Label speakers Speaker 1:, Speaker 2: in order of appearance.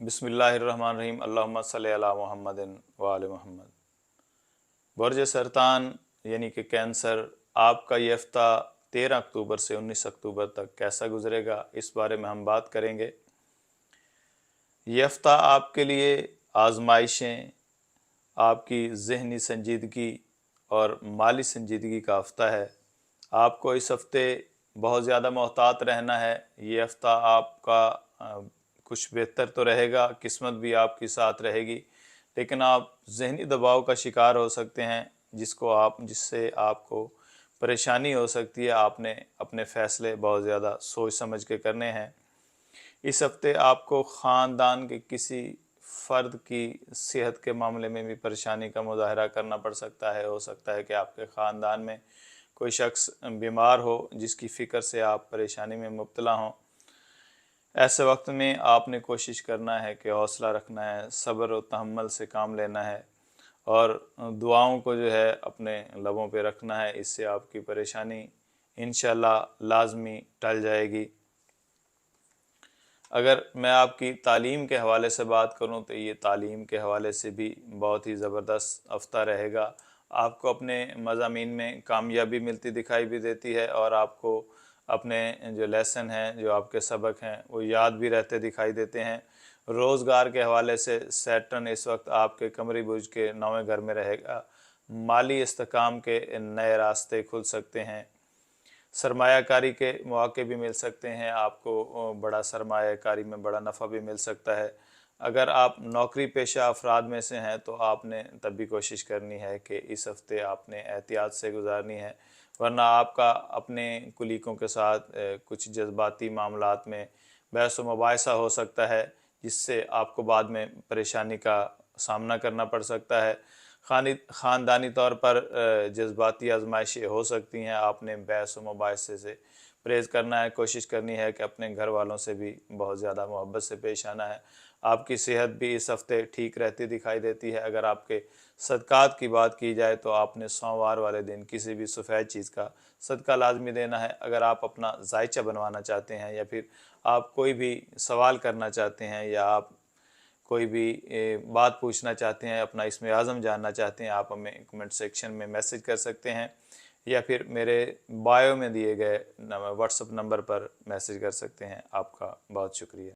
Speaker 1: बिस्मिल्लाहिर्रहमानिर्रहीम अल्लाहुम्मा सल्ली अला मुहम्मदिन व आले मोहम्मद। बुर्ज सरतान यानी कि कैंसर, आपका ये हफ्ता 13 अक्टूबर से 19 अक्टूबर तक कैसा गुजरेगा, इस बारे में हम बात करेंगे। ये हफ्ता आपके लिए आजमाइशें, आपकी ज़हनी संजीदगी और माली संजीदगी का हफ्ता है। आपको इस हफ्ते बहुत ज़्यादा मोहतात रहना है। ये हफ्ता आपका कुछ बेहतर तो रहेगा, किस्मत भी आपकी साथ रहेगी, लेकिन आप ज़हनी दबाव का शिकार हो सकते हैं जिससे आपको परेशानी हो सकती है। आपने अपने फ़ैसले बहुत ज़्यादा सोच समझ के करने हैं। इस हफ्ते आपको ख़ानदान के किसी फ़र्द की सेहत के मामले में भी परेशानी का मुज़ाहरा करना पड़ सकता है। हो सकता है कि आपके ख़ानदान में कोई शख्स बीमार हो जिसकी फ़िक्र से आप परेशानी में मुब्तला हों। ऐसे वक्त में आपने कोशिश करना है कि हौसला रखना है, सब्र और तहम्मुल से काम लेना है और दुआओं को जो है अपने लबों पे रखना है। इससे आपकी परेशानी इंशाअल्लाह लाज़मी टल जाएगी। अगर मैं आपकी तालीम के हवाले से बात करूं तो ये तालीम के हवाले से भी बहुत ही ज़बरदस्त हफ्ता रहेगा। आपको अपने मज़ामीन में कामयाबी मिलती दिखाई भी देती है और आपको अपने जो लेसन हैं, जो आपके सबक हैं, वो याद भी रहते दिखाई देते हैं। रोज़गार के हवाले से सैटर्न इस वक्त आपके कमरी बुर्ज के 9वें घर में रहेगा। माली इस्तेकाम के नए रास्ते खुल सकते हैं। सरमायाकारी के मौके भी मिल सकते हैं। आपको बड़ा सरमायाकारी में बड़ा नफ़ा भी मिल सकता है। अगर आप नौकरी पेशा अफराद में से हैं तो आपने तब भी कोशिश करनी है कि इस हफ्ते आपने एहतियात से गुजारनी है, वरना आपका अपने कुलीगों के साथ कुछ जज्बाती मामलात में बहस व मुबाहिसा हो सकता है, जिससे आपको बाद में परेशानी का सामना करना पड़ सकता है। ख़ानदानी तौर पर जज्बाती आजमाइशें हो सकती हैं। आपने बहस व मुबाहिसे से परहेज़ करना है। कोशिश करनी है कि अपने घर वालों से भी बहुत ज़्यादा मोहब्बत से पेश आना है। आपकी सेहत भी इस हफ्ते ठीक रहती दिखाई देती है। अगर आपके सदक़ात की बात की जाए तो आपने सोमवार वाले दिन किसी भी सफ़ेद चीज़ का सदका लाजमी देना है। अगर आप अपना जायचा बनवाना चाहते हैं या फिर आप कोई भी सवाल करना चाहते हैं या आप कोई भी बात पूछना चाहते हैं, अपना इसमें आज़म जानना चाहते हैं, आप हमें कमेंट सेक्शन में मैसेज कर सकते हैं या फिर मेरे बायो में दिए गए व्हाट्सएप नंबर पर मैसेज कर सकते हैं। आपका बहुत शुक्रिया।